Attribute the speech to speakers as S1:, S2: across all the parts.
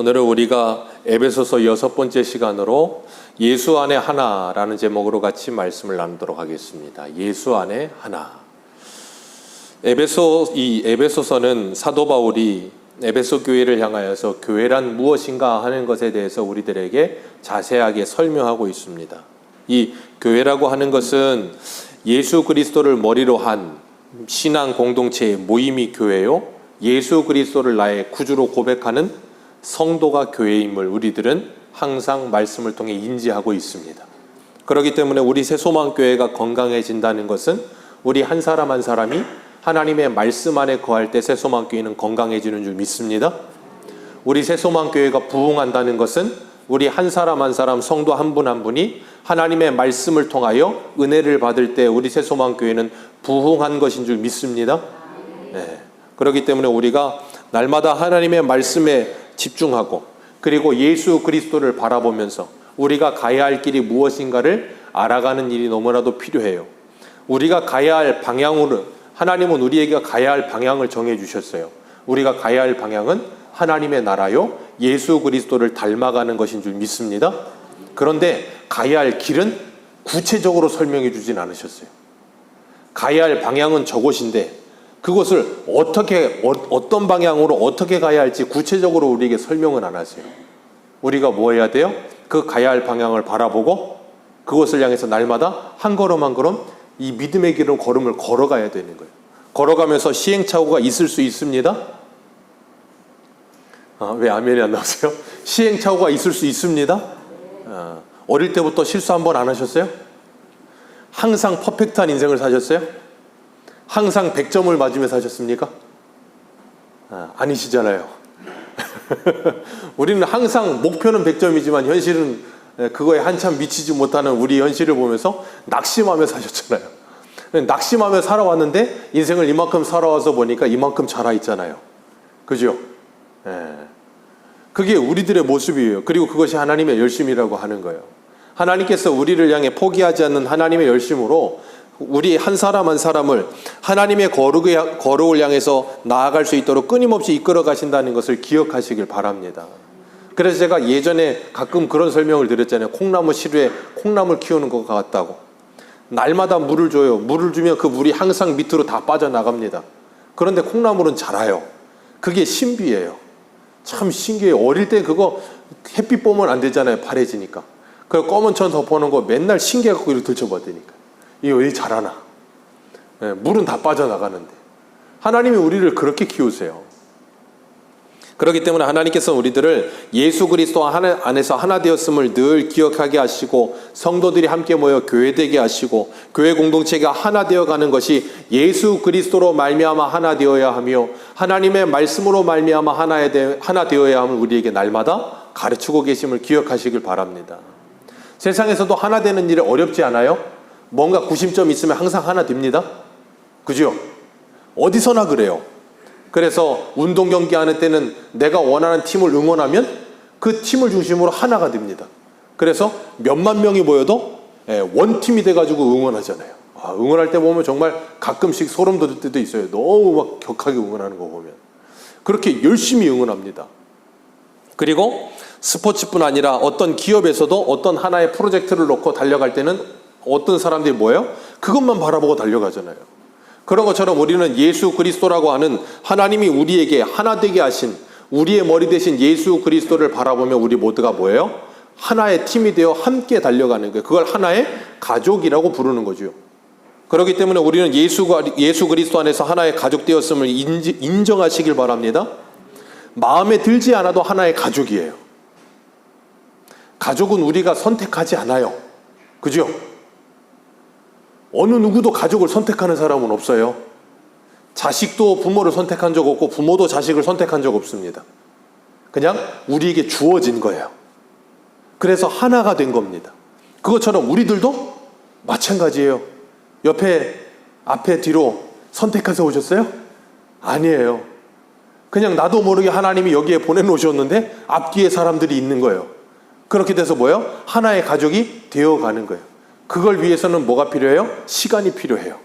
S1: 오늘은 우리가 에베소서 6번째 시간으로 예수 안에 하나라는 제목으로 같이 말씀을 나누도록 하겠습니다. 예수 안에 하나. 에베소서는 사도 바울이 에베소 교회를 향하여서 교회란 무엇인가 하는 것에 대해서 우리들에게 자세하게 설명하고 있습니다. 이 교회라고 하는 것은 예수 그리스도를 머리로 한 신앙 공동체의 모임이 교회요, 예수 그리스도를 나의 구주로 고백하는 성도가 교회임을 우리들은 항상 말씀을 통해 인지하고 있습니다. 그렇기 때문에 우리 새소망교회가 건강해진다는 것은 우리 한 사람 한 사람이 하나님의 말씀 안에 거할 때 새소망교회는 건강해지는 줄 믿습니다. 우리 새소망교회가 부흥한다는 것은 우리 한 사람 한 사람 성도 한 분 한 분이 하나님의 말씀을 통하여 은혜를 받을 때 우리 새소망교회는 부흥한 것인 줄 믿습니다. 네. 그렇기 때문에 우리가 날마다 하나님의 말씀에 집중하고 그리고 예수 그리스도를 바라보면서 우리가 가야 할 길이 무엇인가를 알아가는 일이 너무나도 필요해요. 우리가 가야 할 방향으로 하나님은 우리에게 가야 할 방향을 정해 주셨어요. 우리가 가야 할 방향은 하나님의 나라요, 예수 그리스도를 닮아가는 것인 줄 믿습니다. 그런데 가야 할 길은 구체적으로 설명해 주진 않으셨어요. 가야 할 방향은 저곳인데 그것을 어떤 방향으로 어떻게 가야 할지 구체적으로 우리에게 설명은 안 하세요. 우리가 뭐 해야 돼요? 그 가야 할 방향을 바라보고 그것을 향해서 날마다 한 걸음 한 걸음 이 믿음의 길을 걸음을 걸어가야 되는 거예요. 걸어가면서 시행착오가 있을 수 있습니다. 왜 아멘이 안 나오세요? 시행착오가 있을 수 있습니다. 어릴 때부터 실수 한 번 안 하셨어요? 항상 퍼펙트한 인생을 사셨어요? 항상 100점을 맞으며 사셨습니까? 아니시잖아요. 우리는 항상 목표는 100점이지만 현실은 그거에 한참 미치지 못하는 우리 현실을 보면서 낙심하며 사셨잖아요. 낙심하며 살아왔는데 인생을 이만큼 살아와서 보니까 이만큼 자라있잖아요. 그죠? 그게 우리들의 모습이에요. 그리고 그것이 하나님의 열심이라고 하는 거예요. 하나님께서 우리를 향해 포기하지 않는 하나님의 열심으로 우리 한 사람 한 사람을 하나님의 거룩을 향해서 나아갈 수 있도록 끊임없이 이끌어 가신다는 것을 기억하시길 바랍니다. 그래서 제가 예전에 가끔 그런 설명을 드렸잖아요. 콩나무 시루에 콩나물 키우는 것 같다고. 날마다 물을 줘요. 물을 주면 그 물이 항상 밑으로 다 빠져나갑니다. 그런데 콩나물은 자라요. 그게 신비예요. 참 신기해요. 어릴 때 그거 햇빛 보면 안 되잖아요. 파래지니까. 그 검은 천 덮어놓은 거 맨날 신기해갖고 이렇게 들춰봤다니까. 이거 왜 자라나? 물은 다 빠져나가는데. 하나님이 우리를 그렇게 키우세요. 그렇기 때문에 하나님께서 우리들을 예수 그리스도 안에서 하나 되었음을 늘 기억하게 하시고 성도들이 함께 모여 교회되게 하시고 교회 공동체가 하나 되어가는 것이 예수 그리스도로 말미암아 하나 되어야 하며 하나님의 말씀으로 말미암아 하나 되어야 함을 우리에게 날마다 가르치고 계심을 기억하시길 바랍니다. 세상에서도 하나 되는 일이 어렵지 않아요? 뭔가 구심점이 있으면 항상 하나 됩니다. 그죠? 어디서나 그래요. 그래서 운동 경기 하는 때는 내가 원하는 팀을 응원하면 그 팀을 중심으로 하나가 됩니다. 그래서 몇만 명이 모여도 원팀이 돼가지고 응원하잖아요. 응원할 때 보면 정말 가끔씩 소름 돋을 때도 있어요. 너무 막 격하게 응원하는 거 보면. 그렇게 열심히 응원합니다. 그리고 스포츠뿐 아니라 어떤 기업에서도 어떤 하나의 프로젝트를 놓고 달려갈 때는 어떤 사람들이 뭐예요? 그것만 바라보고 달려가잖아요. 그런 것처럼 우리는 예수 그리스도라고 하는 하나님이 우리에게 하나 되게 하신 우리의 머리 대신 예수 그리스도를 바라보며 우리 모두가 뭐예요? 하나의 팀이 되어 함께 달려가는 거예요. 그걸 하나의 가족이라고 부르는 거죠. 그렇기 때문에 우리는 예수 그리스도 안에서 하나의 가족 되었음을 인정하시길 바랍니다. 마음에 들지 않아도 하나의 가족이에요. 가족은 우리가 선택하지 않아요. 그죠? 어느 누구도 가족을 선택하는 사람은 없어요. 자식도 부모를 선택한 적 없고 부모도 자식을 선택한 적 없습니다. 그냥 우리에게 주어진 거예요. 그래서 하나가 된 겁니다. 그것처럼 우리들도 마찬가지예요. 앞에 뒤로 선택해서 오셨어요? 아니에요. 그냥 나도 모르게 하나님이 여기에 보내놓으셨는데 앞뒤에 사람들이 있는 거예요. 그렇게 돼서 뭐예요? 하나의 가족이 되어가는 거예요. 그걸 위해서는 뭐가 필요해요? 시간이 필요해요.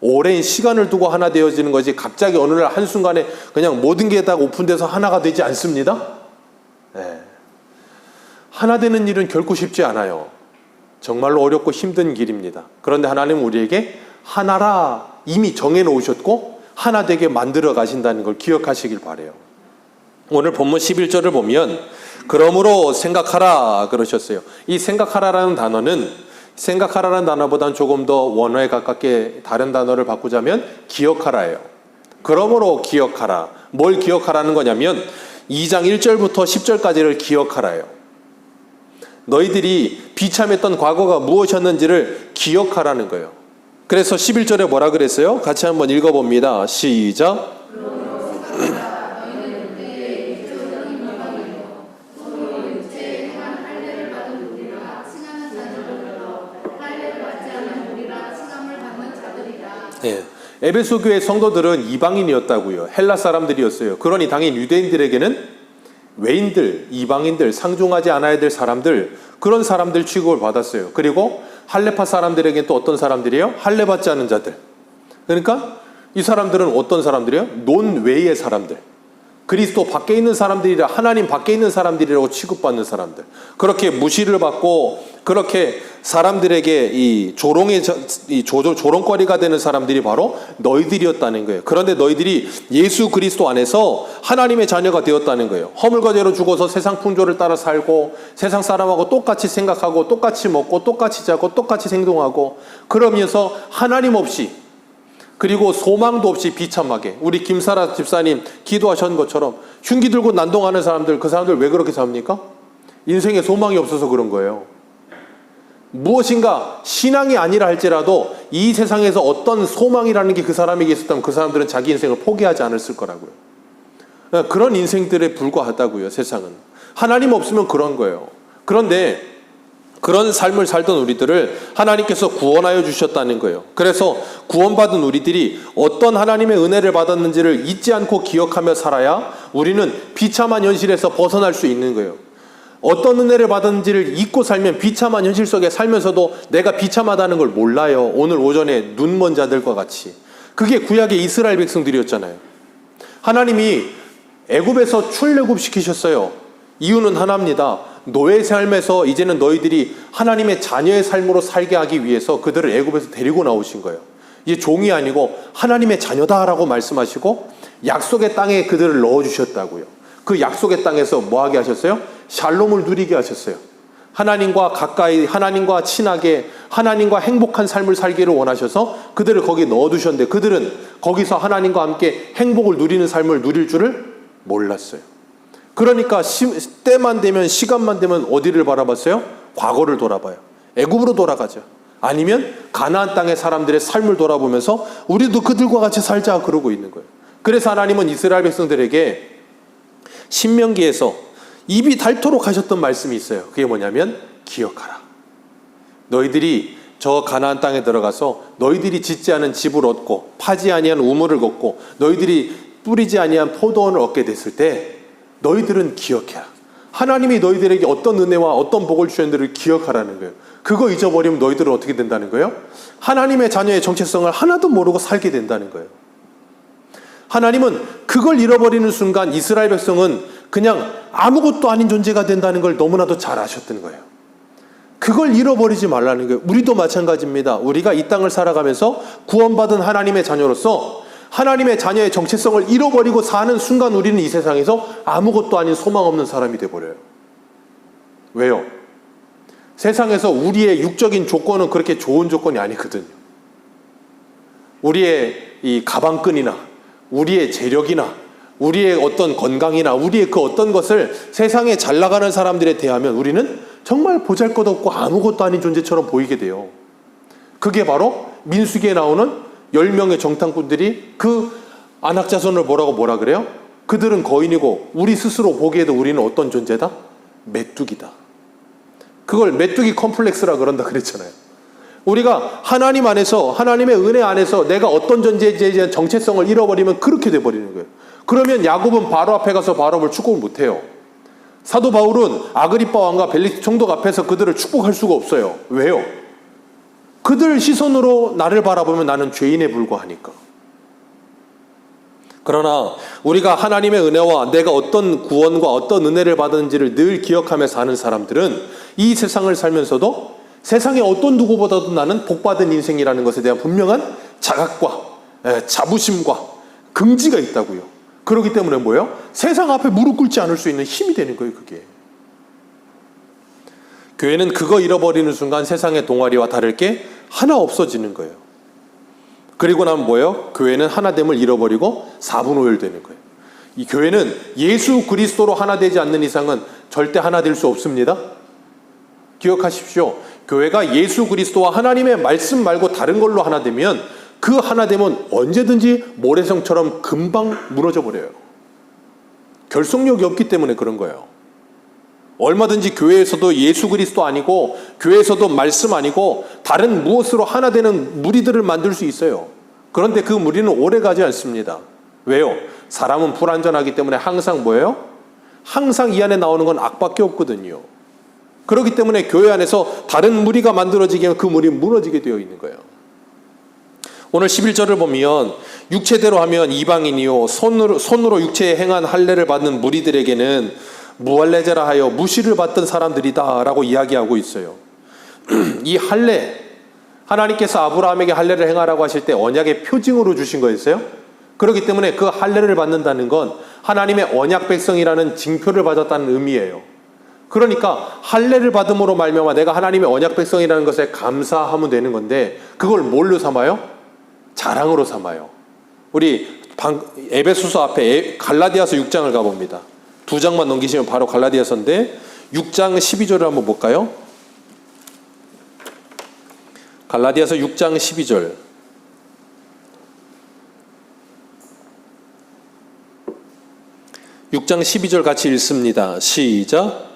S1: 오랜 시간을 두고 하나 되어지는 것이 갑자기 어느 날 한순간에 그냥 모든 게 다 오픈돼서 하나가 되지 않습니다. 예. 하나 되는 일은 결코 쉽지 않아요. 정말로 어렵고 힘든 길입니다. 그런데 하나님은 우리에게 하나라 이미 정해놓으셨고 하나 되게 만들어 가신다는 걸 기억하시길 바라요. 오늘 본문 11절을 보면 그러므로 생각하라 그러셨어요. 이 생각하라라는 단어는 생각하라는 단어보다는 조금 더 원어에 가깝게 다른 단어를 바꾸자면 기억하라예요. 그러므로 기억하라. 뭘 기억하라는 거냐면 2장 1절부터 10절까지를 기억하라예요. 너희들이 비참했던 과거가 무엇이었는지를 기억하라는 거예요. 그래서 11절에 뭐라 그랬어요? 같이 한번 읽어봅니다. 시작. 예. 에베소 교회 성도들은 이방인이었다고요. 헬라 사람들이었어요. 그러니 당연히 유대인들에게는 외인들, 이방인들, 상종하지 않아야 될 사람들, 그런 사람들 취급을 받았어요. 그리고 할례파 사람들에게 또 어떤 사람들이에요? 할례받지 않은 자들. 그러니까 이 사람들은 어떤 사람들이에요? 논외의 사람들. 그리스도 밖에 있는 사람들이라, 하나님 밖에 있는 사람들이라고 취급받는 사람들. 그렇게 무시를 받고 그렇게 사람들에게 이 조롱거리가 되는 사람들이 바로 너희들이었다는 거예요. 그런데 너희들이 예수 그리스도 안에서 하나님의 자녀가 되었다는 거예요. 허물과 죄로 죽어서 세상 풍조를 따라 살고 세상 사람하고 똑같이 생각하고 똑같이 먹고 똑같이 자고 똑같이 행동하고 그러면서 하나님 없이 그리고 소망도 없이 비참하게 우리 김사라 집사님 기도하신 것처럼 흉기 들고 난동하는 사람들, 그 사람들 왜 그렇게 삽니까? 인생에 소망이 없어서 그런 거예요. 무엇인가 신앙이 아니라 할지라도 이 세상에서 어떤 소망이라는 게 그 사람에게 있었다면 그 사람들은 자기 인생을 포기하지 않았을 거라고요. 그런 인생들에 불과하다고요. 세상은 하나님 없으면 그런 거예요. 그런데 그런 삶을 살던 우리들을 하나님께서 구원하여 주셨다는 거예요. 그래서 구원받은 우리들이 어떤 하나님의 은혜를 받았는지를 잊지 않고 기억하며 살아야 우리는 비참한 현실에서 벗어날 수 있는 거예요. 어떤 은혜를 받았는지를 잊고 살면 비참한 현실 속에 살면서도 내가 비참하다는 걸 몰라요. 오늘 오전에 눈먼 자들과 같이. 그게 구약의 이스라엘 백성들이었잖아요. 하나님이 애굽에서 출애굽시키셨어요. 이유는 하나입니다. 노예 삶에서 이제는 너희들이 하나님의 자녀의 삶으로 살게 하기 위해서 그들을 애굽에서 데리고 나오신 거예요. 이제 종이 아니고 하나님의 자녀다라고 말씀하시고 약속의 땅에 그들을 넣어주셨다고요. 그 약속의 땅에서 뭐 하게 하셨어요? 샬롬을 누리게 하셨어요. 하나님과 가까이, 하나님과 친하게, 하나님과 행복한 삶을 살기를 원하셔서 그들을 거기에 넣어두셨는데 그들은 거기서 하나님과 함께 행복을 누리는 삶을 누릴 줄을 몰랐어요. 그러니까 때만 되면, 시간만 되면 어디를 바라봤어요? 과거를 돌아봐요. 애굽으로 돌아가죠. 아니면 가나안 땅의 사람들의 삶을 돌아보면서 우리도 그들과 같이 살자 그러고 있는 거예요. 그래서 하나님은 이스라엘 백성들에게 신명기에서 입이 닳도록 하셨던 말씀이 있어요. 그게 뭐냐면 기억하라. 너희들이 저 가나안 땅에 들어가서 너희들이 짓지 않은 집을 얻고 파지 아니한 우물을 걷고 너희들이 뿌리지 아니한 포도원을 얻게 됐을 때 너희들은 기억해라. 하나님이 너희들에게 어떤 은혜와 어떤 복을 주셨는지를 기억하라는 거예요. 그거 잊어버리면 너희들은 어떻게 된다는 거예요? 하나님의 자녀의 정체성을 하나도 모르고 살게 된다는 거예요. 하나님은 그걸 잃어버리는 순간 이스라엘 백성은 그냥 아무것도 아닌 존재가 된다는 걸 너무나도 잘 아셨던 거예요. 그걸 잃어버리지 말라는 거예요. 우리도 마찬가지입니다. 우리가 이 땅을 살아가면서 구원받은 하나님의 자녀로서 하나님의 자녀의 정체성을 잃어버리고 사는 순간 우리는 이 세상에서 아무것도 아닌 소망 없는 사람이 돼버려요. 왜요? 세상에서 우리의 육적인 조건은 그렇게 좋은 조건이 아니거든요. 우리의 이 가방끈이나 우리의 재력이나 우리의 어떤 건강이나 우리의 그 어떤 것을 세상에 잘 나가는 사람들에 대하면 우리는 정말 보잘것없고 아무것도 아닌 존재처럼 보이게 돼요. 그게 바로 민수기에 나오는 10명의 정탐꾼들이 그 안악자손을 뭐라 그래요? 그들은 거인이고 우리 스스로 보기에도 우리는 어떤 존재다? 메뚜기다. 그걸 메뚜기 컴플렉스라 그런다 그랬잖아요. 우리가 하나님 안에서 하나님의 은혜 안에서 내가 어떤 존재에 대한 정체성을 잃어버리면 그렇게 돼버리는 거예요. 그러면 야곱은 바로 앞에 가서 바로를 축복을 못해요. 사도 바울은 아그리빠 왕과 벨리스 총독 앞에서 그들을 축복할 수가 없어요. 왜요? 그들 시선으로 나를 바라보면 나는 죄인에 불과하니까. 그러나 우리가 하나님의 은혜와 내가 어떤 구원과 어떤 은혜를 받았는지를 늘 기억하며 사는 사람들은 이 세상을 살면서도 세상의 어떤 누구보다도 나는 복받은 인생이라는 것에 대한 분명한 자각과 자부심과 긍지가 있다고요. 그렇기 때문에 뭐예요? 세상 앞에 무릎 꿇지 않을 수 있는 힘이 되는 거예요, 그게. 교회는 그거 잃어버리는 순간 세상의 동아리와 다를 게 하나 없어지는 거예요. 그리고 나면 뭐예요? 교회는 하나됨을 잃어버리고 사분오열되는 거예요. 이 교회는 예수 그리스도로 하나 되지 않는 이상은 절대 하나 될 수 없습니다. 기억하십시오. 교회가 예수 그리스도와 하나님의 말씀 말고 다른 걸로 하나 되면 그 하나됨은 언제든지 모래성처럼 금방 무너져 버려요. 결속력이 없기 때문에 그런 거예요. 얼마든지 교회에서도 예수 그리스도 아니고 교회에서도 말씀 아니고 다른 무엇으로 하나 되는 무리들을 만들 수 있어요. 그런데 그 무리는 오래 가지 않습니다. 왜요? 사람은 불완전하기 때문에 항상 뭐예요? 항상 이 안에 나오는 건 악밖에 없거든요. 그렇기 때문에 교회 안에서 다른 무리가 만들어지게 하면 그 무리는 무너지게 되어 있는 거예요. 오늘 11절을 보면 육체대로 하면 이방인이요 손으로 육체에 행한 할례를 받는 무리들에게는 무할례자라 하여 무시를 받던 사람들이다 라고 이야기하고 있어요. 이 할례, 하나님께서 아브라함에게 할례를 행하라고 하실 때 언약의 표징으로 주신 거였어요. 그렇기 때문에 그 할례를 받는다는 건 하나님의 언약 백성이라는 징표를 받았다는 의미예요. 그러니까 할례를 받음으로 말미암아 내가 하나님의 언약 백성이라는 것에 감사하면 되는 건데 그걸 뭘로 삼아요? 자랑으로 삼아요. 우리 에베소서 앞에 갈라디아서 6장을 가봅니다. 2장만 넘기시면 바로 갈라디아서인데 6장 12절을 한번 볼까요? 갈라디아서 6장 12절. (6장 12절) 같이 읽습니다. 시작.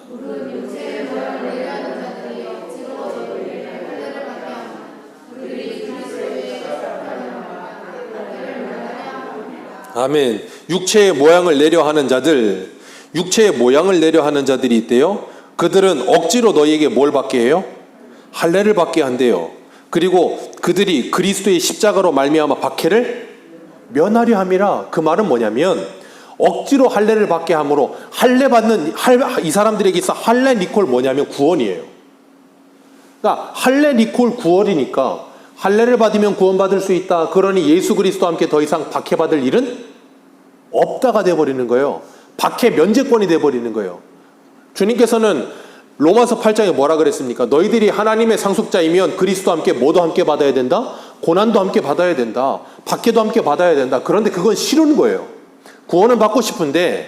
S1: 아멘. 육체의 모양을 내려 하는 자들, 육체의 모양을 내려 하는 자들이 있대요. 그들은 억지로 너희에게 뭘 받게 해요? 할례를 받게 한대요. 그리고 그들이 그리스도의 십자가로 말미암아 박해를 면하려 함이라. 그 말은 뭐냐면 억지로 할례를 받게 함으로 할례 받는 이 사람들에게 있어 할례 니콜 뭐냐면 구원이에요. 그러니까 할례 니콜 구원이니까 할례를 받으면 구원받을 수 있다. 그러니 예수 그리스도와 함께 더 이상 박해받을 일은 없다가 돼버리는 거예요. 박해 면제권이 돼버리는 거예요. 주님께서는 로마서 8장에 뭐라 그랬습니까? 너희들이 하나님의 상속자이면 그리스도와 함께 뭐도 함께 받아야 된다? 고난도 함께 받아야 된다. 박해도 함께 받아야 된다. 그런데 그건 싫은 거예요. 구원은 받고 싶은데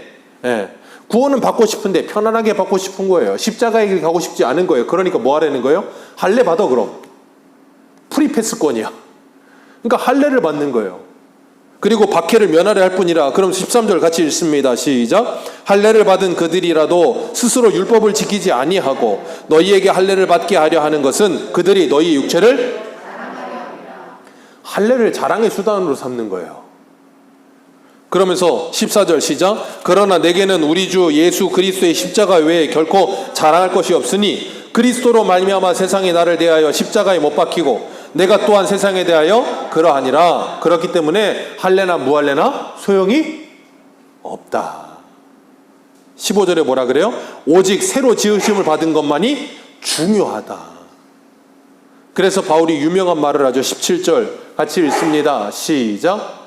S1: 편안하게 받고 싶은 거예요. 십자가의 길 가고 싶지 않은 거예요. 그러니까 뭐 하라는 거예요? 할례 받아 그럼. 프리패스권이야. 그러니까 할례를 받는 거예요. 그리고 박해를 면하려 할 뿐이라. 그럼 13절 같이 읽습니다. 시작. 할례를 받은 그들이라도 스스로 율법을 지키지 아니하고 너희에게 할례를 받게 하려 하는 것은 그들이 너희 육체를 할례를 자랑의 수단으로 삼는 거예요. 그러면서 14절 시작. 그러나 내게는 우리 주 예수 그리스도의 십자가 외에 결코 자랑할 것이 없으니 그리스도로 말미암아 세상이 나를 대하여 십자가에 못 박히고 내가 또한 세상에 대하여 그러하니라. 그렇기 때문에 할례나 무할례나 소용이 없다. 15절에 뭐라 그래요? 오직 새로 지으심을 받은 것만이 중요하다. 그래서 바울이 유명한 말을 하죠. 17절 같이 읽습니다. 시작.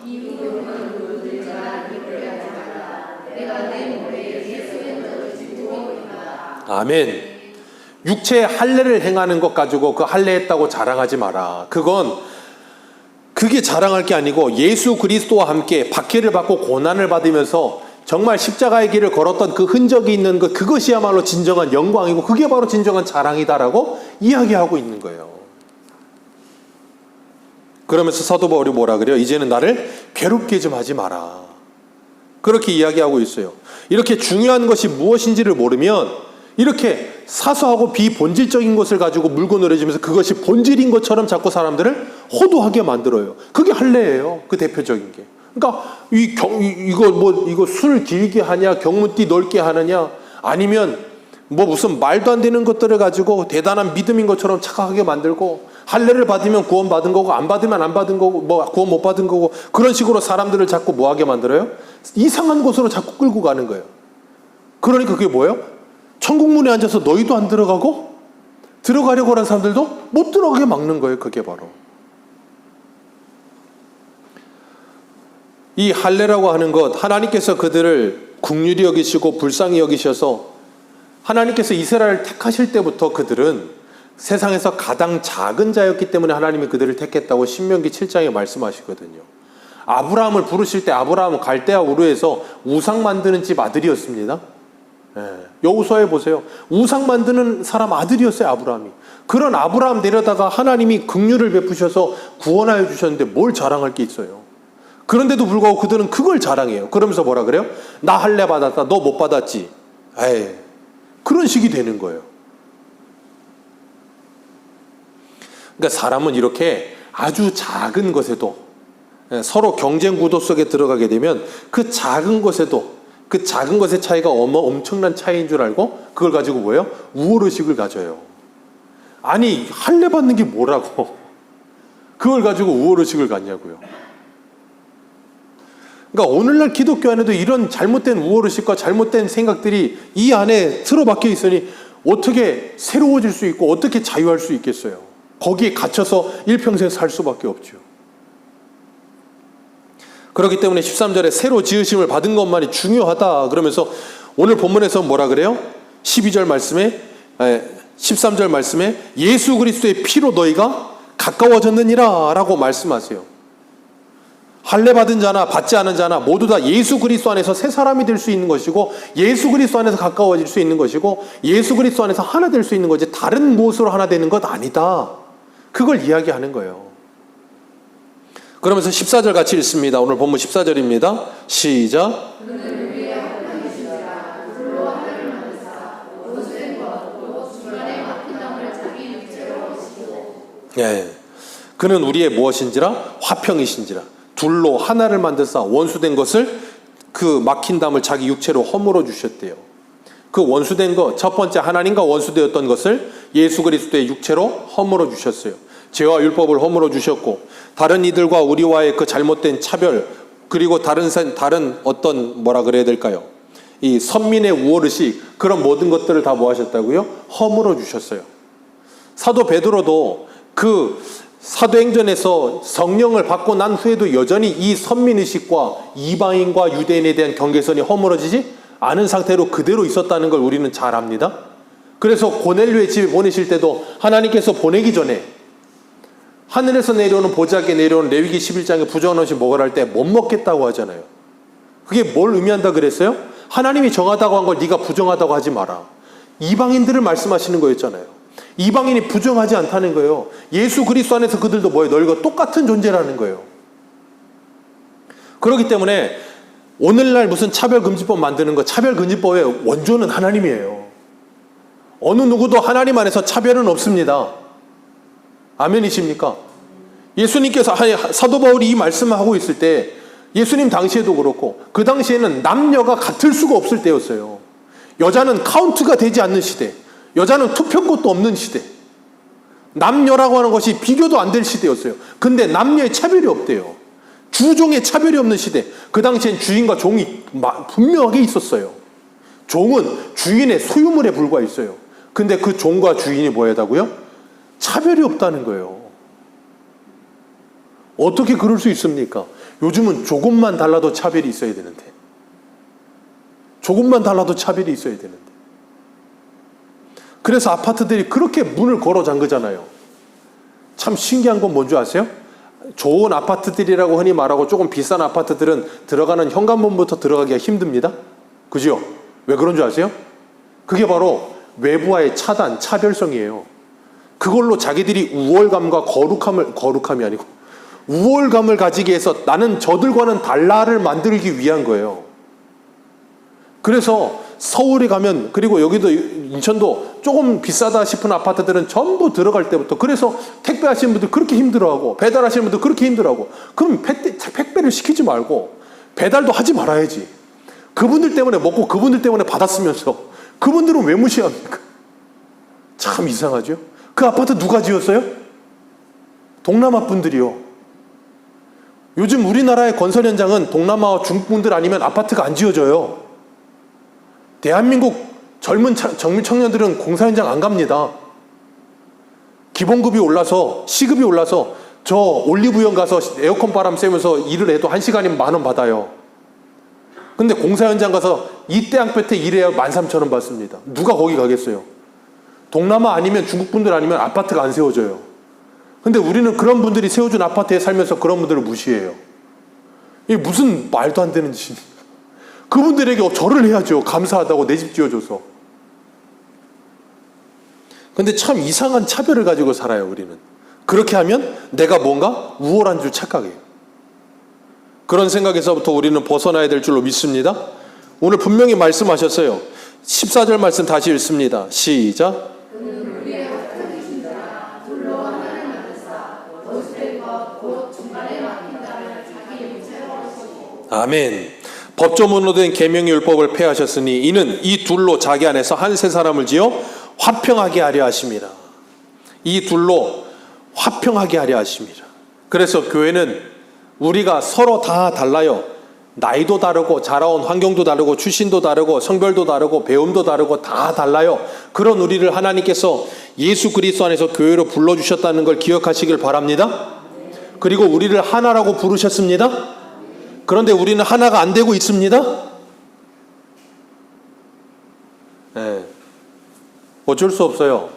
S1: 아멘. 육체의 할례를 행하는 것 가지고 그 할례했다고 자랑하지 마라. 그게 자랑할 게 아니고 예수 그리스도와 함께 박해를 받고 고난을 받으면서 정말 십자가의 길을 걸었던 그 흔적이 있는 그것이야말로 진정한 영광이고 그게 바로 진정한 자랑이다라고 이야기하고 있는 거예요. 그러면서 사도 바울이 뭐라 그래요? 이제는 나를 괴롭게 좀 하지 마라. 그렇게 이야기하고 있어요. 이렇게 중요한 것이 무엇인지를 모르면 이렇게 사소하고 비본질적인 것을 가지고 물고 늘어지면서 그것이 본질인 것처럼 자꾸 사람들을 호도하게 만들어요. 그게 할례예요. 그 대표적인 게. 그러니까 이거 술 길게 하냐, 경문띠 넓게 하느냐, 아니면 뭐 무슨 말도 안 되는 것들을 가지고 대단한 믿음인 것처럼 착각하게 만들고, 할례를 받으면 구원 받은 거고 안 받으면 안 받은 거고 뭐 구원 못 받은 거고, 그런 식으로 사람들을 자꾸 뭐하게 만들어요? 이상한 곳으로 자꾸 끌고 가는 거예요. 그러니까 그게 뭐예요? 천국 문에 앉아서 너희도 안 들어가고 들어가려고 하는 사람들도 못 들어가게 막는 거예요. 그게 바로 이 할례라고 하는 것, 하나님께서 그들을 긍휼히 여기시고 불쌍히 여기셔서 하나님께서 이스라엘을 택하실 때부터 그들은 세상에서 가장 작은 자였기 때문에 하나님이 그들을 택했다고 신명기 7장에 말씀하시거든요. 아브라함을 부르실 때 아브라함은 갈대아 우르에서 우상 만드는 집 아들이었습니다. 여호수아에 보세요. 우상 만드는 사람 아들이었어요, 아브라함이. 그런 아브라함 데려다가 하나님이 긍휼을 베푸셔서 구원하여 주셨는데 뭘 자랑할 게 있어요. 그런데도 불구하고 그들은 그걸 자랑해요. 그러면서 뭐라 그래요? 나 할례 받았다, 너 못 받았지. 에이, 그런 식이 되는 거예요. 그러니까 사람은 이렇게 아주 작은 것에도, 서로 경쟁 구도 속에 들어가게 되면 그 작은 것에도, 그 작은 것의 차이가 엄청난 차이인 줄 알고 그걸 가지고 뭐예요? 우월의식을 가져요. 아니, 할례 받는 게 뭐라고 그걸 가지고 우월의식을 갖냐고요. 그러니까 오늘날 기독교 안에도 이런 잘못된 우월의식과 잘못된 생각들이 이 안에 틀어박혀 있으니 어떻게 새로워질 수 있고 어떻게 자유할 수 있겠어요? 거기에 갇혀서 일평생 살 수밖에 없죠. 그렇기 때문에 13절에 새로 지으심을 받은 것만이 중요하다 그러면서 오늘 본문에서 뭐라 그래요? 12절 말씀에 13절 말씀에 예수 그리스도의 피로 너희가 가까워졌느니라 라고 말씀하세요. 할례 받은 자나 받지 않은 자나 모두 다 예수 그리스도 안에서 새 사람이 될 수 있는 것이고, 예수 그리스도 안에서 가까워질 수 있는 것이고, 예수 그리스도 안에서 하나 될 수 있는 거지 다른 무엇으로 하나 되는 것 아니다. 그걸 이야기하는 거예요. 그러면서 14절 같이 읽습니다. 오늘 본문 14절입니다. 시작. 예, 그는 우리의 무엇인지라? 화평이신지라. 둘로 하나를 만드사 원수된 것을, 그 막힌 담을 자기 육체로 허물어 주셨대요. 그 원수된 것, 첫 번째 하나님과 원수되었던 것을 예수 그리스도의 육체로 허물어 주셨어요. 죄와 율법을 허물어 주셨고, 다른 이들과 우리와의 그 잘못된 차별, 그리고 다른 어떤 뭐라 그래야 될까요? 이 선민의 우월의식, 그런 모든 것들을 다 뭐 하셨다고요? 허물어 주셨어요. 사도 베드로도 그 사도행전에서 성령을 받고 난 후에도 여전히 이 선민의식과 이방인과 유대인에 대한 경계선이 허물어지지 않은 상태로 그대로 있었다는 걸 우리는 잘 압니다. 그래서 고넬료의 집에 보내실 때도 하나님께서 보내기 전에 하늘에서 내려오는 보자기에 내려오는 레위기 11장에 부정한 음식 먹으라 할 때 못 먹겠다고 하잖아요. 그게 뭘 의미한다 그랬어요? 하나님이 정하다고 한 걸 네가 부정하다고 하지 마라. 이방인들을 말씀하시는 거였잖아요. 이방인이 부정하지 않다는 거예요. 예수 그리스도 안에서 그들도 뭐예요? 너희가 똑같은 존재라는 거예요. 그렇기 때문에 오늘날 무슨 차별금지법 만드는 거, 차별금지법의 원조는 하나님이에요. 어느 누구도 하나님 안에서 차별은 없습니다. 아멘이십니까? 예수님께서, 사도 바울이 이 말씀을 하고 있을 때 예수님 당시에도 그렇고 그 당시에는 남녀가 같을 수가 없을 때였어요. 여자는 카운트가 되지 않는 시대, 여자는 투표권도 없는 시대, 남녀라고 하는 것이 비교도 안 될 시대였어요. 근데 남녀의 차별이 없대요. 주종의 차별이 없는 시대. 그 당시엔 주인과 종이 분명하게 있었어요. 종은 주인의 소유물에 불과했어요. 근데 그 종과 주인이 뭐하다고요? 차별이 없다는 거예요. 어떻게 그럴 수 있습니까? 요즘은 조금만 달라도 차별이 있어야 되는데, 조금만 달라도 차별이 있어야 되는데. 그래서 아파트들이 그렇게 문을 걸어 잠그잖아요. 참 신기한 건 뭔지 아세요? 좋은 아파트들이라고 흔히 말하고 조금 비싼 아파트들은 들어가는 현관문부터 들어가기가 힘듭니다. 그죠? 왜 그런 줄 아세요? 그게 바로 외부와의 차단, 차별성이에요. 그걸로 자기들이 우월감과 거룩함이 아니고 우월감을 가지기 위해서 나는 저들과는 달라를 만들기 위한 거예요. 그래서 서울에 가면, 그리고 여기도 인천도 조금 비싸다 싶은 아파트들은 전부 들어갈 때부터, 그래서 택배 하시는 분들 그렇게 힘들어하고 배달 하시는 분들 그렇게 힘들어하고, 그럼 택배를 시키지 말고 배달도 하지 말아야지. 그분들 때문에 먹고 그분들 때문에 받았으면서 그분들은 왜 무시합니까? 참 이상하죠? 그 아파트 누가 지었어요? 동남아 분들이요. 요즘 우리나라의 건설 현장은 동남아와 중국 분들 아니면 아파트가 안 지어져요. 대한민국 젊은 청년들은 공사 현장 안 갑니다. 기본급이 올라서, 시급이 올라서 저 올리브영 가서 에어컨 바람 쐬면서 일을 해도 1시간이면 10,000원 받아요. 근데 공사 현장 가서 이 땅볕에 일해야 13,000원 받습니다. 누가 거기 가겠어요? 동남아 아니면 중국 분들 아니면 아파트가 안 세워져요. 근데 우리는 그런 분들이 세워준 아파트에 살면서 그런 분들을 무시해요. 이게 무슨 말도 안 되는 짓입니까? 그분들에게 절을 해야죠. 감사하다고 내 집 지어줘서. 근데 참 이상한 차별을 가지고 살아요, 우리는. 그렇게 하면 내가 뭔가 우월한 줄 착각해요. 그런 생각에서부터 우리는 벗어나야 될 줄로 믿습니다. 오늘 분명히 말씀하셨어요. 14절 말씀 다시 읽습니다. 시작. 아멘. 법조문으로 된 계명의 율법을 폐하셨으니 이는 이 둘로 자기 안에서 한 세 사람을 지어 화평하게 하려 하심이라. 이 둘로 화평하게 하려 하심이라. 그래서 교회는 우리가 서로 다 달라요. 나이도 다르고 자라온 환경도 다르고 출신도 다르고 성별도 다르고 배움도 다르고 다 달라요. 그런 우리를 하나님께서 예수 그리스도 안에서 교회로 불러주셨다는 걸 기억하시길 바랍니다. 그리고 우리를 하나라고 부르셨습니다. 그런데 우리는 하나가 안 되고 있습니다. 네. 어쩔 수 없어요.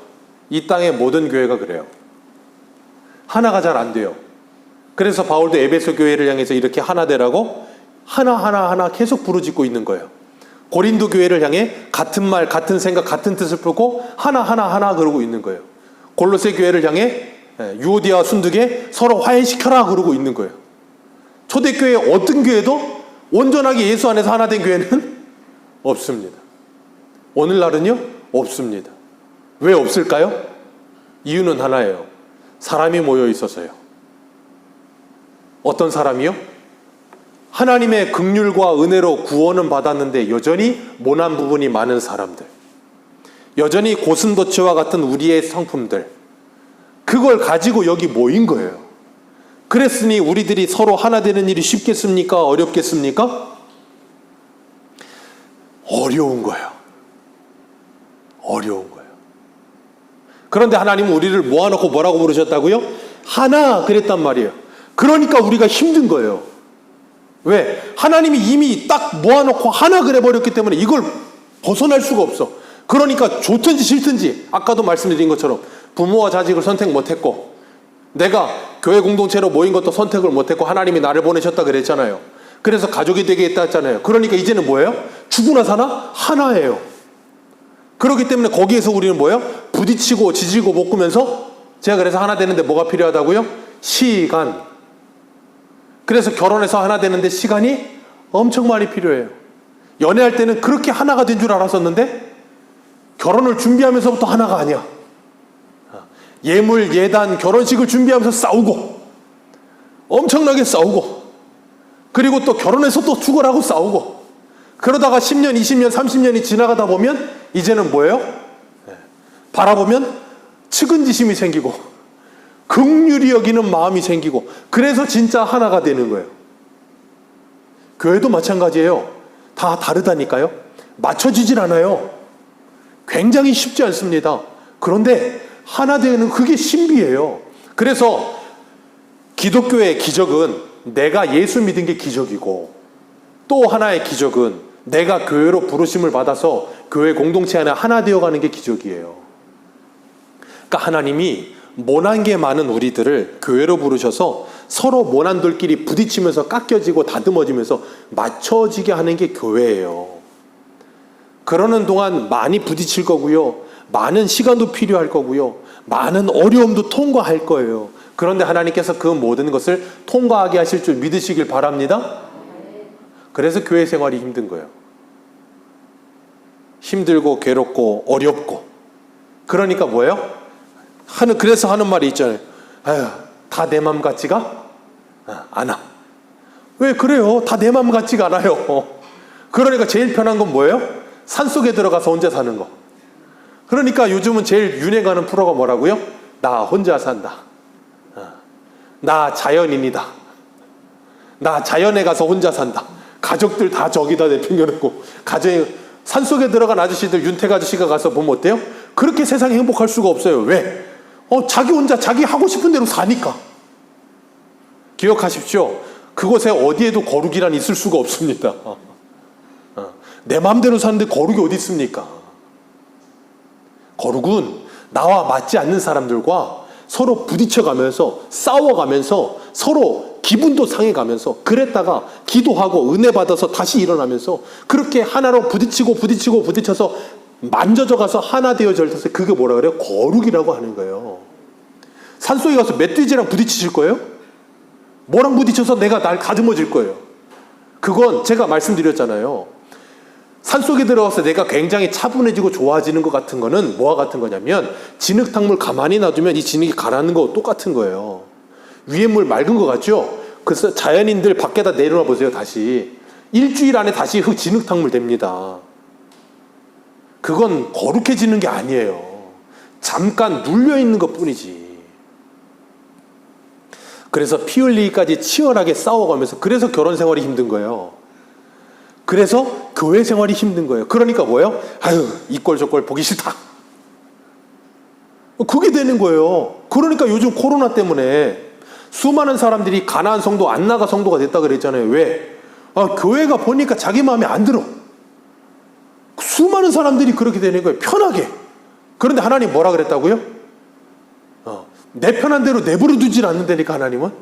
S1: 이 땅의 모든 교회가 그래요. 하나가 잘 안 돼요. 그래서 바울도 에베소 교회를 향해서 이렇게 하나 되라고 하나 계속 부르짖고 있는 거예요. 고린도 교회를 향해 같은 말, 같은 생각, 같은 뜻을 풀고 하나 그러고 있는 거예요. 골로새 교회를 향해 유오디아와 순두계 서로 화해시켜라 그러고 있는 거예요. 초대교회 어떤 교회도 온전하게 예수 안에서 하나 된 교회는 없습니다. 오늘날은요? 없습니다. 왜 없을까요? 이유는 하나예요. 사람이 모여 있어서요. 어떤 사람이요? 하나님의 긍휼과 은혜로 구원은 받았는데 여전히 모난 부분이 많은 사람들, 여전히 고슴도치와 같은 우리의 성품들, 그걸 가지고 여기 모인 거예요. 그랬으니 우리들이 서로 하나 되는 일이 쉽겠습니까? 어렵겠습니까? 어려운 거예요. 어려운 거예요. 그런데 하나님은 우리를 모아놓고 뭐라고 부르셨다고요? 하나 그랬단 말이에요. 그러니까 우리가 힘든 거예요. 왜? 하나님이 이미 딱 모아놓고 하나 그래버렸기 때문에 이걸 벗어날 수가 없어. 그러니까 좋든지 싫든지 아까도 말씀드린 것처럼 부모와 자식을 선택 못했고 내가 교회 공동체로 모인 것도 선택을 못했고 하나님이 나를 보내셨다 그랬잖아요. 그래서 가족이 되겠다 했잖아요. 그러니까 이제는 뭐예요? 죽으나 사나 하나예요. 그렇기 때문에 거기에서 우리는 뭐예요? 부딪히고 지지고 볶으면서 제가 그래서 하나 되는데 뭐가 필요하다고요? 시간. 그래서 결혼해서 하나 되는데 시간이 엄청 많이 필요해요. 연애할 때는 그렇게 하나가 된 줄 알았었는데 결혼을 준비하면서부터 하나가 아니야. 예물, 예단, 결혼식을 준비하면서 싸우고 엄청나게 싸우고 그리고 또 결혼해서 또 죽으라고 싸우고 그러다가 10년, 20년, 30년이 지나가다 보면 이제는 뭐예요? 바라보면 측은지심이 생기고 긍휼히 여기는 마음이 생기고 그래서 진짜 하나가 되는 거예요. 교회도 마찬가지예요. 다 다르다니까요. 맞춰지질 않아요. 굉장히 쉽지 않습니다. 그런데 하나 되는 그게 신비예요. 그래서 기독교의 기적은 내가 예수 믿은 게 기적이고 또 하나의 기적은 내가 교회로 부르심을 받아서 교회 공동체 안에 하나 되어가는 게 기적이에요. 그러니까 하나님이 모난 게 많은 우리들을 교회로 부르셔서 서로 모난들끼리 부딪히면서 깎여지고 다듬어지면서 맞춰지게 하는 게 교회예요. 그러는 동안 많이 부딪힐 거고요. 많은 시간도 필요할 거고요. 많은 어려움도 통과할 거예요. 그런데 하나님께서 그 모든 것을 통과하게 하실 줄 믿으시길 바랍니다. 그래서 교회 생활이 힘든 거예요. 힘들고 괴롭고 어렵고. 그러니까 뭐예요? 그래서 하는 말이 있잖아요. 아유, 다 내 맘 같지가 않아. 왜 그래요? 다 내 맘 같지가 않아요. 그러니까 제일 편한 건 뭐예요? 산속에 들어가서 혼자 사는 거. 그러니까 요즘은 제일 유행하는 프로가 뭐라고요? 나 혼자 산다. 나 자연인이다. 나 자연에 가서 혼자 산다. 가족들 다 저기다 내팽겨놓고 가정에 산속에 들어간 아저씨들, 윤택 아저씨가 가서 보면 어때요? 그렇게 세상에 행복할 수가 없어요. 왜? 자기 혼자 자기 하고 싶은 대로 사니까. 기억하십시오. 그곳에 어디에도 거룩이란 있을 수가 없습니다. 내 마음대로 사는데 거룩이 어디 있습니까? 거룩은 나와 맞지 않는 사람들과 서로 부딪혀가면서 싸워가면서 서로 기분도 상해가면서 그랬다가 기도하고 은혜 받아서 다시 일어나면서 그렇게 하나로 부딪혀서 만져져가서 하나 되어질 때 그게 뭐라 그래요? 거룩이라고 하는 거예요. 산속에 가서 멧돼지랑 부딪히실 거예요? 뭐랑 부딪혀서 내가 날 가듬어질 거예요. 그건 제가 말씀드렸잖아요. 산속에 들어가서 내가 굉장히 차분해지고 좋아지는 것 같은 거는 뭐와 같은 거냐면 진흙탕물 가만히 놔두면 이 진흙이 가라앉는 거 똑같은 거예요. 위에 물 맑은 거 같죠? 그래서 자연인들 밖에다 내려놔 보세요. 다시 일주일 안에 다시 진흙탕물 됩니다. 그건 거룩해지는 게 아니에요. 잠깐 눌려있는 것 뿐이지. 그래서 피 흘리기까지 치열하게 싸워가면서 그래서 결혼 생활이 힘든 거예요. 그래서 교회 생활이 힘든 거예요. 그러니까 뭐예요? 아유, 이 꼴 저 꼴 보기 싫다. 그게 되는 거예요. 그러니까 요즘 코로나 때문에 수많은 사람들이 가나안 성도 안 나가 성도가 됐다 그랬잖아요. 왜? 교회가 보니까 자기 마음에 안 들어. 수많은 사람들이 그렇게 되는 거예요. 편하게. 그런데 하나님 뭐라 그랬다고요? 내 편한 대로 내버려 두질 않는다니까 하나님은.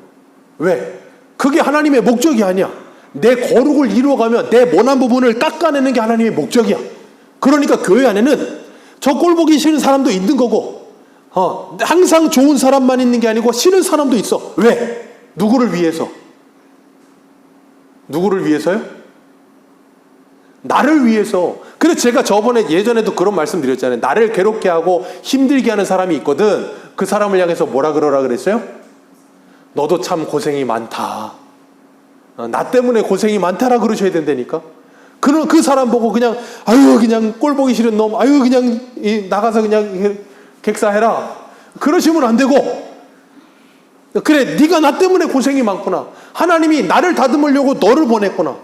S1: 왜? 그게 하나님의 목적이 아니야. 내 거룩을 이루어가며 내 모난 부분을 깎아내는 게 하나님의 목적이야. 그러니까 교회 안에는 저 꼴 보기 싫은 사람도 있는 거고 항상 좋은 사람만 있는 게 아니고 싫은 사람도 있어. 왜? 누구를 위해서? 누구를 위해서요? 나를 위해서. 그래서 제가 저번에 예전에도 그런 말씀 드렸잖아요. 나를 괴롭게 하고 힘들게 하는 사람이 있거든. 그 사람을 향해서 뭐라 그러라 그랬어요? 너도 참 고생이 많다. 나 때문에 고생이 많다라 그러셔야 된다니까. 그 사람 보고 그냥 그냥 꼴 보기 싫은 놈, 그냥 나가서 그냥 객사해라. 그러시면 안 되고, 그래 네가 나 때문에 고생이 많구나. 하나님이 나를 다듬으려고 너를 보냈구나.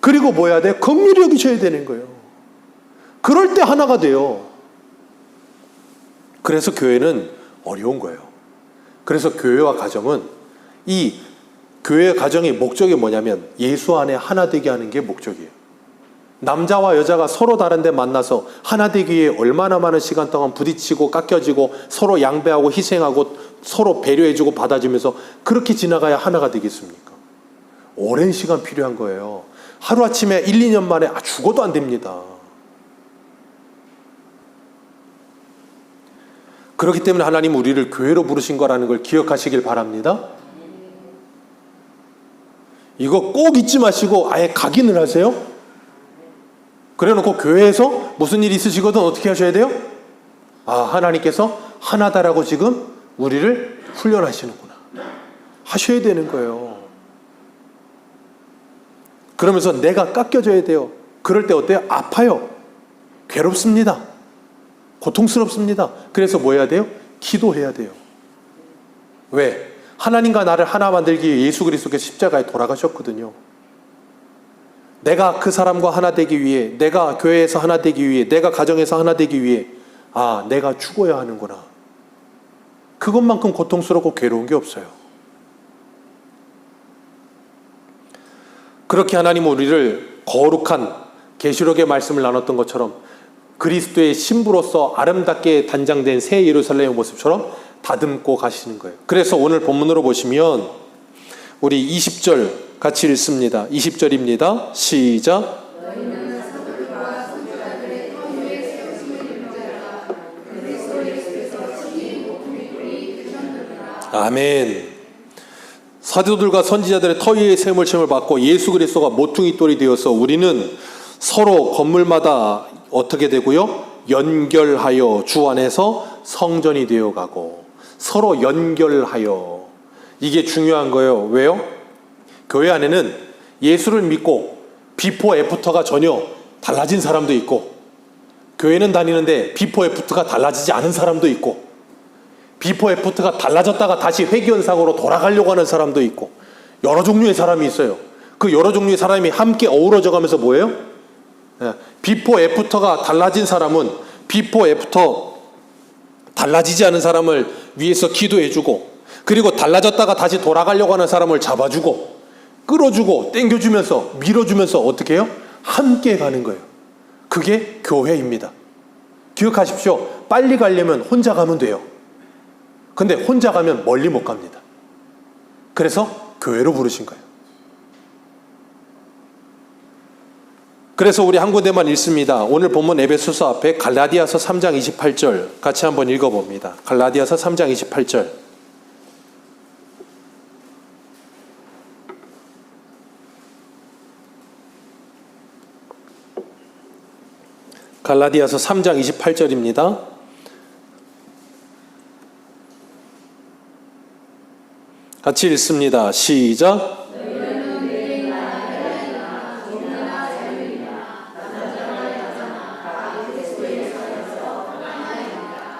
S1: 그리고 뭐 해야 돼? 긍휼히 여기셔야 되는 거예요. 그럴 때 하나가 돼요. 그래서 교회는 어려운 거예요. 그래서 교회와 가정은 이 교회 가정의 목적이 뭐냐면 예수 안에 하나 되게 하는 게 목적이에요. 남자와 여자가 서로 다른데 만나서 하나 되기 위해 얼마나 많은 시간 동안 부딪히고 깎여지고 서로 양배하고 희생하고 서로 배려해주고 받아주면서 그렇게 지나가야 하나가 되겠습니까? 오랜 시간 필요한 거예요. 하루아침에 1, 2년 만에 죽어도 안 됩니다. 그렇기 때문에 하나님 우리를 교회로 부르신 거라는 걸 기억하시길 바랍니다. 이거 꼭 잊지 마시고 아예 각인을 하세요. 그래놓고 교회에서 무슨 일이 있으시거든 어떻게 하셔야 돼요? 하나님께서 하나다라고 지금 우리를 훈련하시는구나. 하셔야 되는 거예요. 그러면서 내가 깎여져야 돼요. 그럴 때 어때요? 아파요. 괴롭습니다. 고통스럽습니다. 그래서 뭐 해야 돼요? 기도해야 돼요. 왜? 하나님과 나를 하나 만들기 위해 예수 그리스도께서 십자가에 돌아가셨거든요. 내가 그 사람과 하나 되기 위해, 내가 교회에서 하나 되기 위해, 내가 가정에서 하나 되기 위해 내가 죽어야 하는구나. 그것만큼 고통스럽고 괴로운 게 없어요. 그렇게 하나님은 우리를 거룩한 계시록의 말씀을 나눴던 것처럼 그리스도의 신부로서 아름답게 단장된 새 예루살렘의 모습처럼 다듬고 가시는 거예요. 그래서 오늘 본문으로 보시면 우리 20절 같이 읽습니다. 20절입니다. 시작. 아멘. 사도들과 선지자들의 터 위에 세움을 체험을 받고 예수 그리스도가 모퉁이 돌이 되어서 우리는 서로 건물마다 어떻게 되고요? 연결하여 주 안에서 성전이 되어가고 서로 연결하여. 이게 중요한 거예요. 왜요? 교회 안에는 예수를 믿고 비포 애프터가 전혀 달라진 사람도 있고, 교회는 다니는데 비포 애프터가 달라지지 않은 사람도 있고, 비포 애프터가 달라졌다가 다시 회귀현상으로 돌아가려고 하는 사람도 있고, 여러 종류의 사람이 있어요. 그 여러 종류의 사람이 함께 어우러져 가면서 뭐예요? 비포 애프터가 달라진 사람은 비포 애프터 달라지지 않은 사람을 위해서 기도해주고, 그리고 달라졌다가 다시 돌아가려고 하는 사람을 잡아주고, 끌어주고, 땡겨주면서, 밀어주면서 어떻게 해요? 함께 가는 거예요. 그게 교회입니다. 기억하십시오. 빨리 가려면 혼자 가면 돼요. 근데 혼자 가면 멀리 못 갑니다. 그래서 교회로 부르신 거예요. 그래서 우리 한 군데만 읽습니다. 오늘 본문 에베소서 앞에 갈라디아서 3장 28절 같이 한번 읽어봅니다. 갈라디아서 3장 28절. 갈라디아서 3장 28절입니다. 같이 읽습니다. 시작.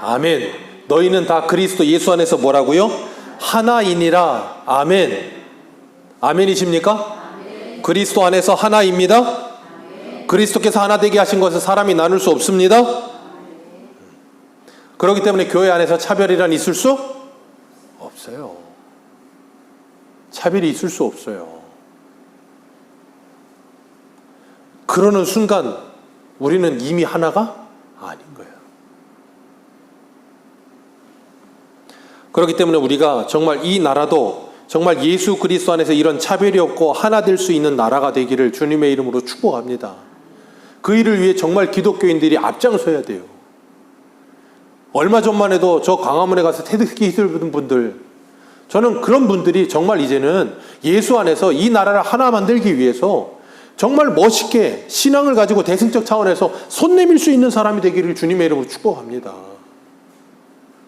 S1: 아멘. 너희는 다 그리스도 예수 안에서 뭐라고요? 하나이니라. 아멘. 아멘이십니까? 아멘. 그리스도 안에서 하나입니다. 아멘. 그리스도께서 하나 되게 하신 것을 사람이 나눌 수 없습니다. 아멘. 그렇기 때문에 교회 안에서 차별이란 있을 수 없어요. 차별이 있을 수 없어요. 그러는 순간 우리는 이미 하나가 아닌 거예요. 그렇기 때문에 우리가 정말 이 나라도 정말 예수 그리스도 안에서 이런 차별이 없고 하나 될 수 있는 나라가 되기를 주님의 이름으로 축복합니다. 그 일을 위해 정말 기독교인들이 앞장서야 돼요. 얼마 전만 해도 저 광화문에 가서 태극기 휘두르는 분들, 저는 그런 분들이 정말 이제는 예수 안에서 이 나라를 하나 만들기 위해서 정말 멋있게 신앙을 가지고 대승적 차원에서 손 내밀 수 있는 사람이 되기를 주님의 이름으로 축복합니다.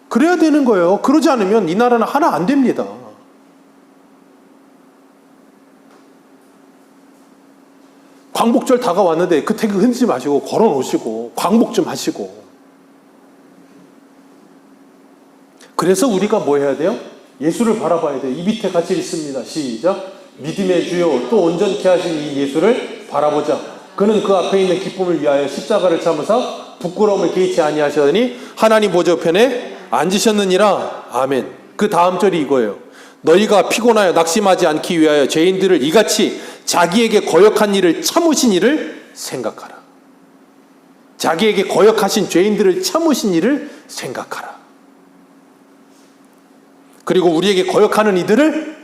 S1: 그래야 되는 거예요. 그러지 않으면 이 나라는 하나 안 됩니다. 광복절 다가왔는데 그 태극 흔들지 마시고 걸어 놓으시고 광복 좀 하시고. 그래서 우리가 뭐 해야 돼요? 예수를 바라봐야 돼요. 이 밑에 같이 읽습니다. 시작. 믿음의 주요 또 온전케 하신 이 예수를 바라보자. 그는 그 앞에 있는 기쁨을 위하여 십자가를 참으사 부끄러움을 개의치 아니하시더니 하나님 보좌편에 앉으셨느니라. 아멘. 그 다음 절이 이거예요. 너희가 피곤하여 낙심하지 않기 위하여 죄인들을 이같이 자기에게 거역한 일을 참으신 일을 생각하라. 자기에게 거역하신 죄인들을 참으신 일을 생각하라. 그리고 우리에게 거역하는 이들을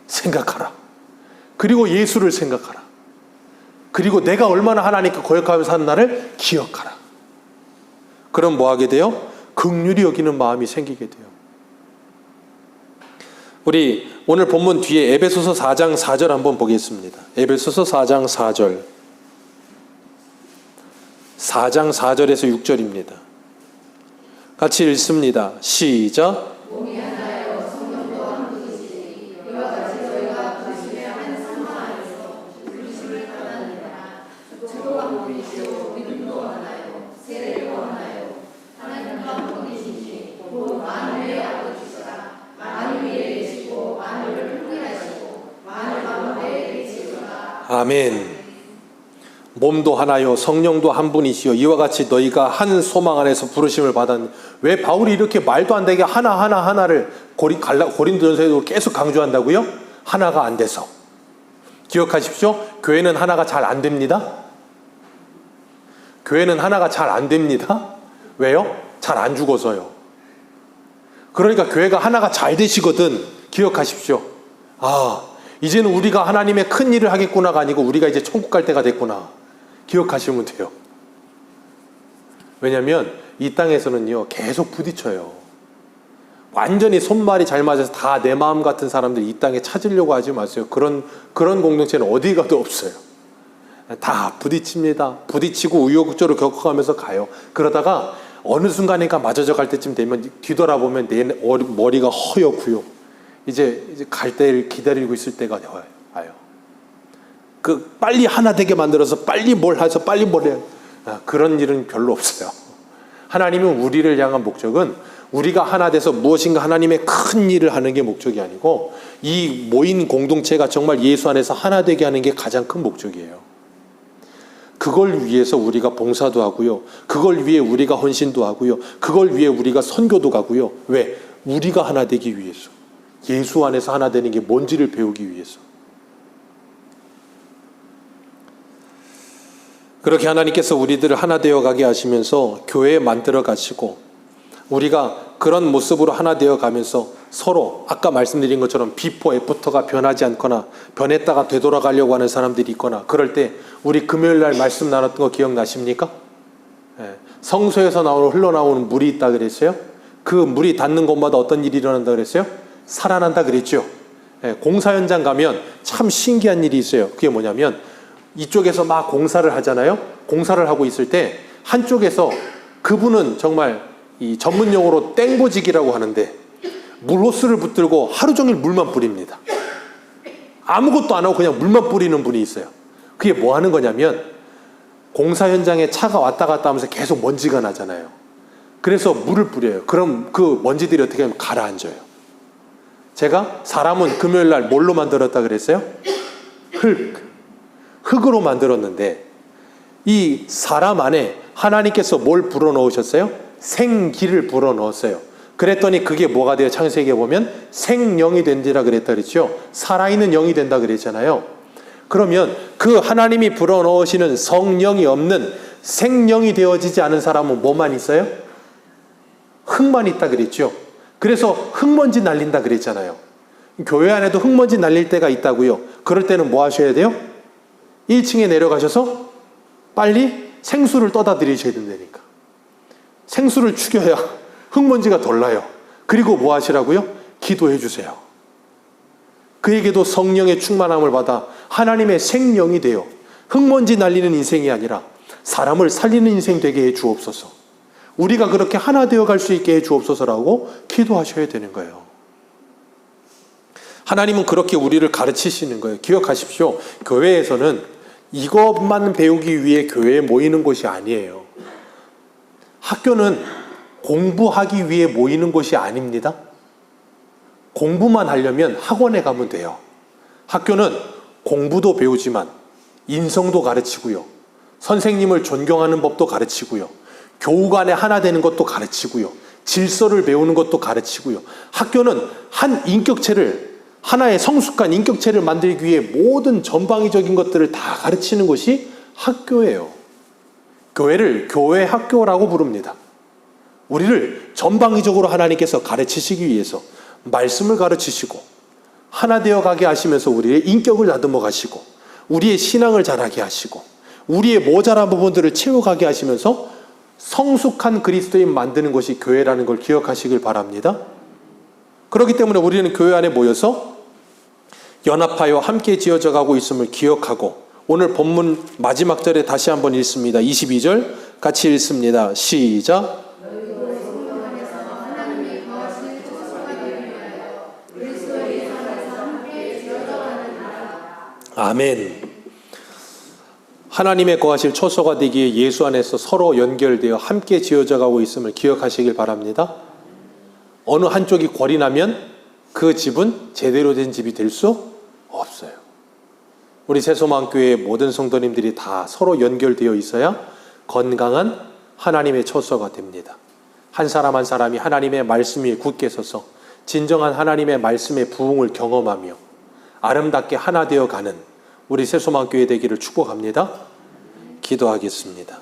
S1: 생각하라. 그리고 예수를 생각하라. 그리고 내가 얼마나 하나님께 거역하며 사는 나를 기억하라. 그럼 뭐 하게 돼요? 긍휼히 여기는 마음이 생기게 돼요. 우리 오늘 본문 뒤에 에베소서 4장 4절 한번 보겠습니다. 에베소서 4장 4절. 4장 4절에서 6절입니다. 같이 읽습니다. 시작. 아멘. 몸도 하나요 성령도 한 분이시요 이와 같이 너희가 한 소망 안에서 부르심을 받았니. 왜 바울이 이렇게 말도 안 되게 하나를 고린도전서에도 계속 강조한다고요? 하나가 안 돼서. 기억하십시오. 교회는 하나가 잘 안 됩니다. 교회는 하나가 잘 안 됩니다. 왜요? 잘 안 죽어서요. 그러니까 교회가 하나가 잘 되시거든. 기억하십시오. 이제는 우리가 하나님의 큰 일을 하겠구나가 아니고 우리가 이제 천국 갈 때가 됐구나. 기억하시면 돼요. 왜냐하면 이 땅에서는요 계속 부딪혀요. 완전히 손발이 잘 맞아서 다 내 마음 같은 사람들 이 땅에 찾으려고 하지 마세요. 그런 공동체는 어디 가도 없어요. 다 부딪힙니다. 부딪히고 우여곡절을 겪어가면서 가요. 그러다가 어느 순간인가 맞아져 갈 때쯤 되면 뒤돌아보면 내 머리가 허옇고요. 이제 갈 때를 기다리고 있을 때가 와요. 빨리 하나 되게 만들어서 빨리 뭘 해서 빨리 뭘 해. 그런 일은 별로 없어요. 하나님은 우리를 향한 목적은 우리가 하나 돼서 무엇인가 하나님의 큰 일을 하는 게 목적이 아니고 이 모인 공동체가 정말 예수 안에서 하나 되게 하는 게 가장 큰 목적이에요. 그걸 위해서 우리가 봉사도 하고요. 그걸 위해 우리가 헌신도 하고요. 그걸 위해 우리가 선교도 가고요. 왜? 우리가 하나 되기 위해서. 예수 안에서 하나 되는 게 뭔지를 배우기 위해서. 그렇게 하나님께서 우리들을 하나 되어 가게 하시면서 교회 만들어 가시고 우리가 그런 모습으로 하나 되어 가면서 서로 아까 말씀드린 것처럼 비포 애프터가 변하지 않거나 변했다가 되돌아가려고 하는 사람들이 있거나 그럴 때 우리 금요일 날 말씀 나눴던 거 기억나십니까? 성소에서 흘러나오는 물이 있다 그랬어요. 그 물이 닿는 곳마다 어떤 일이 일어난다 그랬어요? 살아난다 그랬죠. 공사 현장 가면 참 신기한 일이 있어요. 그게 뭐냐면 이쪽에서 막 공사를 하잖아요. 공사를 하고 있을 때 한쪽에서 그분은 정말 이 전문 용어로 땡보직이라고 하는데 물호스를 붙들고 하루 종일 물만 뿌립니다. 아무것도 안 하고 그냥 물만 뿌리는 분이 있어요. 그게 뭐 하는 거냐면 공사 현장에 차가 왔다 갔다 하면서 계속 먼지가 나잖아요. 그래서 물을 뿌려요. 그럼 그 먼지들이 어떻게 하면 가라앉아요. 제가 사람은 금요일 날 뭘로 만들었다 그랬어요? 흙으로 만들었는데 이 사람 안에 하나님께서 뭘 불어넣으셨어요? 생기를 불어넣었어요. 그랬더니 그게 뭐가 돼요? 창세기에 보면 생령이 된지라 그랬다 그랬죠. 살아있는 영이 된다 그랬잖아요. 그러면 그 하나님이 불어넣으시는 성령이 없는 생령이 되어지지 않은 사람은 뭐만 있어요? 흙만 있다 그랬죠. 그래서 흙먼지 날린다 그랬잖아요. 교회 안에도 흙먼지 날릴 때가 있다고요. 그럴 때는 뭐 하셔야 돼요? 1층에 내려가셔서 빨리 생수를 떠다 드리셔야 된다니까. 생수를 죽여야 흙먼지가 덜 나요. 그리고 뭐 하시라고요? 기도해 주세요. 그에게도 성령의 충만함을 받아 하나님의 생령이 되어 흙먼지 날리는 인생이 아니라 사람을 살리는 인생 되게 해 주옵소서. 우리가 그렇게 하나 되어 갈 수 있게 해 주옵소서라고 기도하셔야 되는 거예요. 하나님은 그렇게 우리를 가르치시는 거예요. 기억하십시오. 교회에서는 이것만 배우기 위해 교회에 모이는 곳이 아니에요. 학교는 공부하기 위해 모이는 곳이 아닙니다. 공부만 하려면 학원에 가면 돼요. 학교는 공부도 배우지만 인성도 가르치고요. 선생님을 존경하는 법도 가르치고요. 교우 간에 하나 되는 것도 가르치고요. 질서를 배우는 것도 가르치고요. 학교는 한 인격체를 하나의 성숙한 인격체를 만들기 위해 모든 전방위적인 것들을 다 가르치는 것이 학교예요. 교회를 교회 학교라고 부릅니다. 우리를 전방위적으로 하나님께서 가르치시기 위해서 말씀을 가르치시고 하나 되어 가게 하시면서 우리의 인격을 다듬어 가시고 우리의 신앙을 자라게 하시고 우리의 모자란 부분들을 채워가게 하시면서 성숙한 그리스도인 만드는 것이 교회라는 걸 기억하시길 바랍니다. 그렇기 때문에 우리는 교회 안에 모여서 연합하여 함께 지어져 가고 있음을 기억하고 오늘 본문 마지막 절에 다시 한번 읽습니다. 22절 같이 읽습니다. 시작. 아멘. 하나님의 거하실 초소가 되기에 예수 안에서 서로 연결되어 함께 지어져 가고 있음을 기억하시길 바랍니다. 어느 한쪽이 궐이 나면 그 집은 제대로 된 집이 될 수 없어요. 우리 새소망교회의 모든 성도님들이 다 서로 연결되어 있어야 건강한 하나님의 초소가 됩니다. 한 사람 한 사람이 하나님의 말씀 위에 굳게 서서 진정한 하나님의 말씀의 부흥을 경험하며 아름답게 하나 되어 가는 우리 새소망교회 되기를 축복합니다. 기도하겠습니다.